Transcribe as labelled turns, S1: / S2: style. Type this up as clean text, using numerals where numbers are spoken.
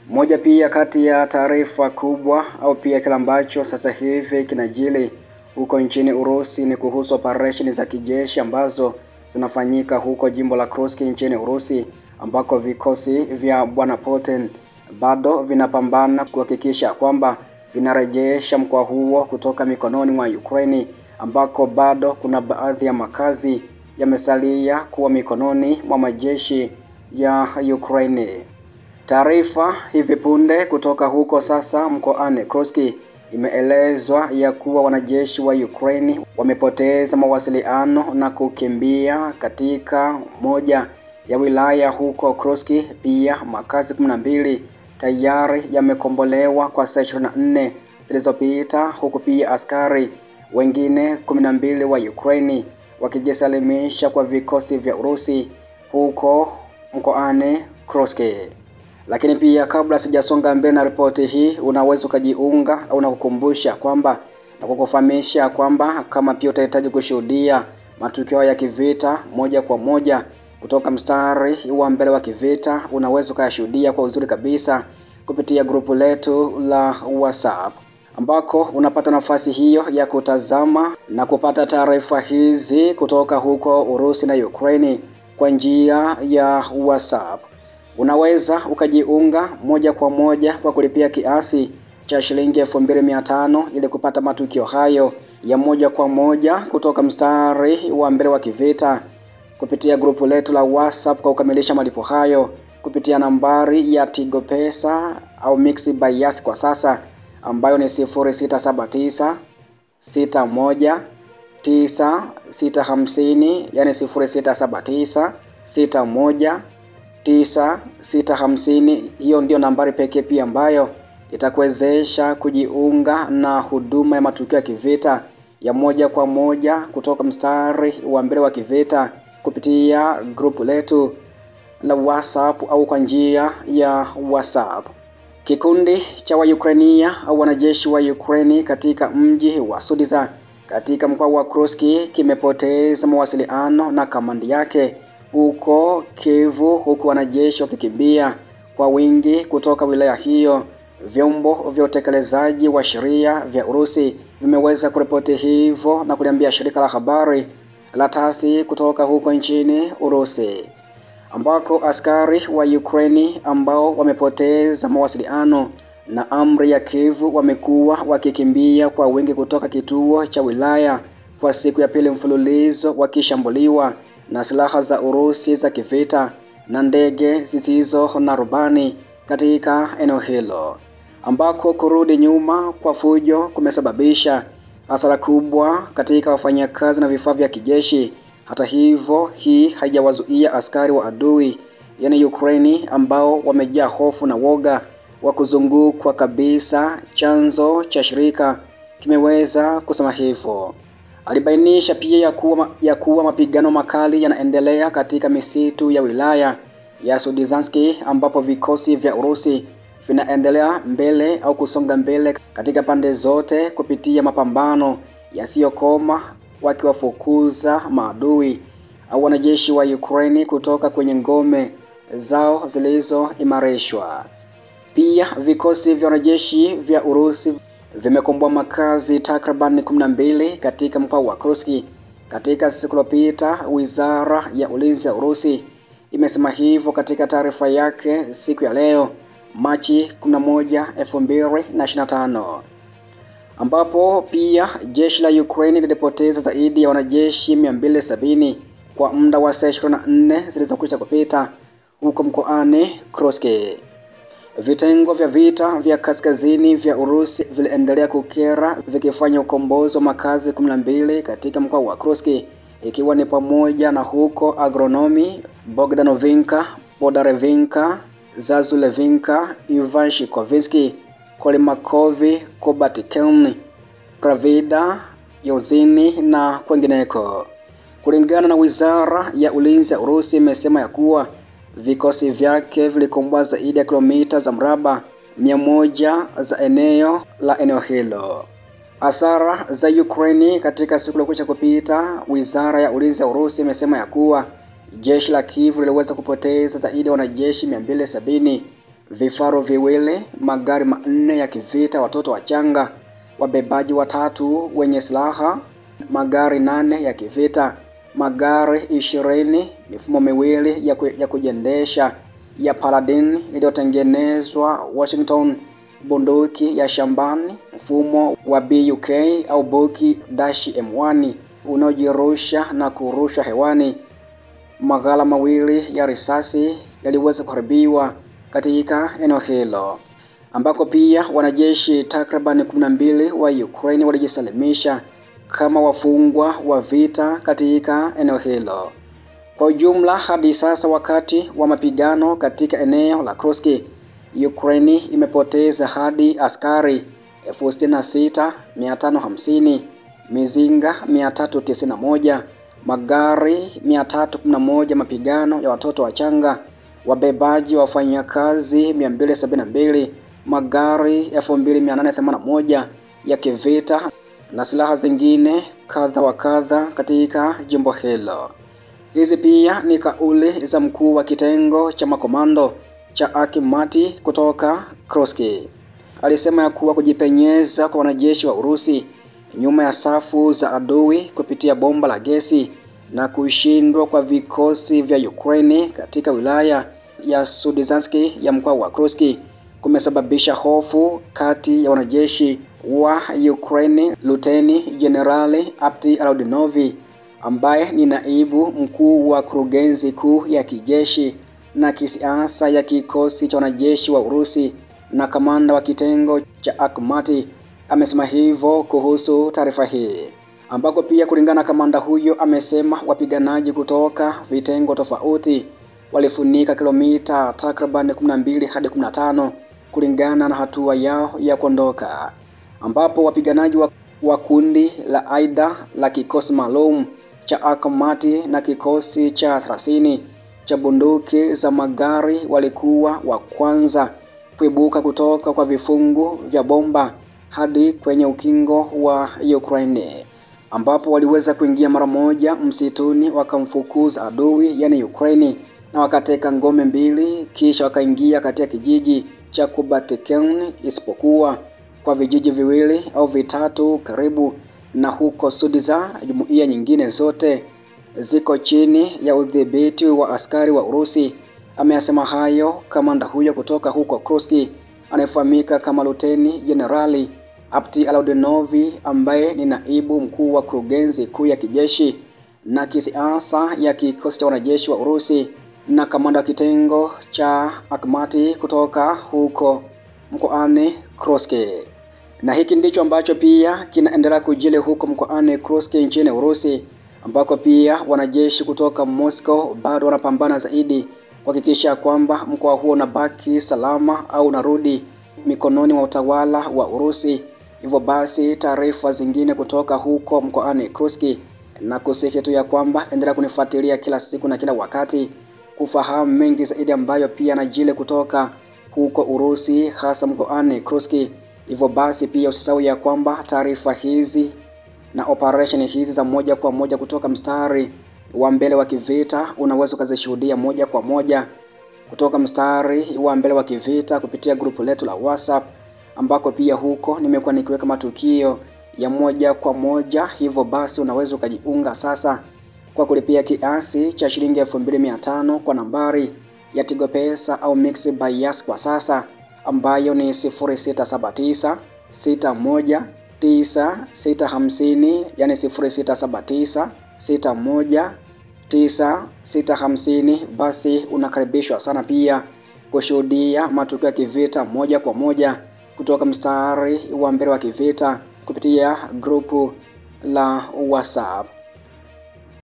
S1: Moja pia kati ya taarifa kubwa au pia kile ambacho sasa hivi kinajili huko nchini Urusi ni kuhusu operesheni za kijeshi ambazo zinafanyika huko jimbo la Kursk nchini Urusi, ambako vikosi vya Bwana Putin bado vinapambana kuhakikisha kwamba vinarejesha mkoa huo kutoka mikononi mwa Ukraine, ambako bado kuna baadhi ya makazi yamesalia kuwa mikononi mwa majeshi ya Ukraine. Taarifa hivi punde kutoka huko sasa mkoani Kursk imeelezwa ya kuwa wanajeshi wa Ukraine wamepoteza mawasiliano na kukimbia katika moja ya wilaya huko Kursk. Pia makazi 12 tayari yamekombolewa kwa saa 24 zilizopita, huku pia askari wengine 12 wa Ukraine wakijisalimisha kwa vikosi vya Urusi huko mkoani Kursk. Lakini pia kabla sijasonga mbele na ripoti hii, unaweza ukajiunga au nakukumbusha kwamba na kukufahamisha kwamba kama pia utahitaji kushuhudia matukio ya kivita moja kwa moja kutoka mstari wa mbele wa kivita, unaweza ukashuhudia kwa uzuri kabisa kupitia grupu letu la WhatsApp, ambako unapata nafasi hiyo ya kutazama na kupata taarifa hizi kutoka huko Urusi na Ukraine kwa njia ya WhatsApp. Unaweza ukajiunga moja kwa moja kwa kulipia kiasi cha shilingi 2500 ili kupata matukio hayo ya moja kwa moja kutoka mstari wa mbele wa kivita kupitia grupu letu la WhatsApp. Kwa kukamilisha malipo hayo kupitia nambari ya Tigo Pesa au Mixx by Yas kwa sasa, ambayo ni 0679 61 9650, yani 0679 61 9650. Hiyo ndio nambari pekee pia ambayo itakuwezesha kujiunga na huduma ya matukio ya kivita ya moja kwa moja kutoka mstari wa mbele wa kivita kupitia grupu letu la WhatsApp au kwa njia ya WhatsApp. Kikundi cha Waukrainia au wanajeshi wa Ukraine katika mji wa Sudzha katika mkoa wa Kursk kimepoteza mawasiliano na kamandi yake huko Kivu, huku wanajeshi wakikimbia kwa wingi kutoka wilaya hiyo. Vyombo vya utekelezaji wa sheria vya Urusi vimeweza kuripoti hivyo na kuliambia shirika la habari la TASS kutoka huko nchini Urusi, ambako askari wa Ukraine ambao wamepoteza mawasiliano na amri ya Kivu wamekuwa wakikimbia kwa wingi kutoka kituo cha wilaya kwa siku ya pili mfululizo, wakishambuliwa na silaha za Urusi za kivita na ndege zisizo na rubani katika eneo hilo, ambako kurudi nyuma kwa fujo kumesababisha hasara kubwa katika wafanyakazi na vifaa vya kijeshi. Hata hivyo, hii haijawazuia askari wa adui, yani Ukraine, ambao wamejaa hofu na woga wa kuzungukwa kabisa. Chanzo cha shirika kimeweza kusema hivyo. Alibainisha pia ya kuwa mapigano makali yanaendelea katika misitu ya wilaya ya Sudzhansk, ambapo vikosi vya Urusi vinaendelea mbele au kusonga mbele katika pande zote kupitia mapambano yasiyokoma, wakiwafukuza maadui au wanajeshi wa Ukraine kutoka kwenye ngome zao zilizoimarishwa. Pia vikosi vya wanajeshi vya Urusi vimekomboa makazi takriban 12 katika mkoa wa Kursk katika siku iliyopita. Wizara ya Ulinzi ya Urusi imesema hivyo katika taarifa yake siku ya leo Machi 11, 2025, ambapo pia jeshi la Ukraine lilipoteza zaidi ya wanajeshi 270 kwa muda wa saa 24 zilizokwisha kupita huko mkoani Kursk. Vitengo vya vita vya kaskazini vya Urusi viliendelea kukera vikifanya ukombozi wa makazi 12 katika mkoa wa Kursk, ikiwa ni pamoja na huko Agronomy, Bogdanovinka, Podarevinka, Zazulevinka, Ivanshikovisky, Kolimakovi, Kobatkelny, Pravida, Yozini na kwengineko. Kulingana na Wizara ya Ulinzi ya Urusi imesema ya kuwa vikosi vyake vilikomboa zaidi ya kilomita za mraba 100 za eneo hilo. Hasara za Ukraine katika siku iliyokwisha kupita, Wizara ya Ulinzi ya Urusi imesema ya kuwa jeshi la Kiev liliweza kupoteza zaidi ya wanajeshi 270, vifaru viwili, magari 4 ya kivita, watoto wachanga, wabebaji 3 wenye silaha, magari 8 ya kivita, magari 20, mifumo miwili ya kujiendesha ya Paladin iliyotengenezwa Washington, bunduki ya shambani mfumo wa BUK au Buki -M1 unaojirusha na kurusha hewani. Maghala mawili ya risasi yaliweza kuharibiwa katika eneo hilo, ambako pia wanajeshi takriban 12 wa Ukraine walijisalimisha kama wafungwa wa vita katika eneo hilo. Kwa ujumla hadi sasa, wakati wa mapigano katika eneo la Kursk, Ukraine imepoteza hadi askari 66,550, mizinga 391, magari 311, mapigano ya watoto wachanga, wabebaji wafanyakazi 272, magari 2881 ya kivita na silaha zingine kadha wa kadha katika jimbo hilo. Hizi pia ni kauli za mkuu wa kitengo cha makomando cha Akhmati kutoka Kursk. Alisema ya kuwa kujipenyeza kwa wanajeshi wa Urusi nyuma ya safu za adui kupitia bomba la gesi na kushindwa kwa vikosi vya Ukraine katika wilaya ya Sudzhansk ya mkoa wa Kursk kumesababisha hofu kati ya wanajeshi wa Ukraine. Luteni Jenerali Apti Alaudinovy ambaye ni naibu mkuu wa kurugenzi kuu ya kijeshi na kisiasa ya kikosi cha wanajeshi wa Urusi na kamanda wa kitengo cha Akhmati amesema hivyo kuhusu taarifa hii, ambako pia kulingana na kamanda huyo amesema wapiganaji kutoka vitengo tofauti walifunika kilomita takriban 12 hadi 15 kulingana na hatua yao ya kuondoka, ambapo wapiganaji wa kundi la Aida la kikosi maalum cha Akhmati na kikosi cha 30 cha bunduki za magari walikuwa wa kwanza kuibuka kutoka kwa vifungu vya bomba hadi kwenye ukingo wa Ukraine, ambapo waliweza kuingia mara moja msituni wakamfukuza adui yani Ukraine na wakateka ngome 2, kisha wakaingia katika kijiji cha Kubatken, isipokuwa kwa vijiji 2 au 3 karibu na huko Sudzha. Jumuiya nyingine zote ziko chini ya udhibiti wa askari wa Urusi. Ameyasema hayo kamanda huyo kutoka huko Kursk anayefahamika kama Luteni Jenerali Apti Alaudinovy, ambaye ni naibu mkuu wa kurugenzi kuu ya kijeshi na kisiasa ya kikosi cha wanajeshi wa Urusi na kamanda wa kitengo cha Akhmati kutoka huko mkoani Kursk. Na hiki ndicho ambacho pia kinaendelea kujili huko mkoani Kursk nchini Urusi, ambako pia wanajeshi kutoka Moscow bado wanapambana zaidi kuhakikisha kwamba mkoa huo unabaki salama au unarudi mikononi mwa utawala wa Urusi. Hivyo basi taarifa zingine kutoka huko mkoani Kursk na kusihi tu ya kwamba endelea kunifuatilia kila siku na kila wakati kufahamu mengi zaidi ambayo pia yanajili kutoka huko Urusi, hasa mkoani Kursk. Hivyo basi pia usisahau ya kwamba taarifa hizi na operation hizi za moja kwa moja kutoka mstari wa mbele wa kivita unaweza kuzishuhudia moja kwa moja kutoka mstari wa mbele wa kivita kupitia grupu letu la WhatsApp, ambako pia huko nimekuwa nikiweka matukio ya moja kwa moja. Hivyo basi unaweza ukajiunga sasa kwa kulipia kiasi cha shilingi 2500 kwa nambari ya Tigo Pesa au Mixx by Yas kwa sasa, ambayo ni 0679 61 9650, yani 0679 61 9650. Basi unakaribishwa sana pia kushuhudia matukio ya kivita moja kwa moja kutoka mstari wa mbele wa kivita kupitia grupu la WhatsApp.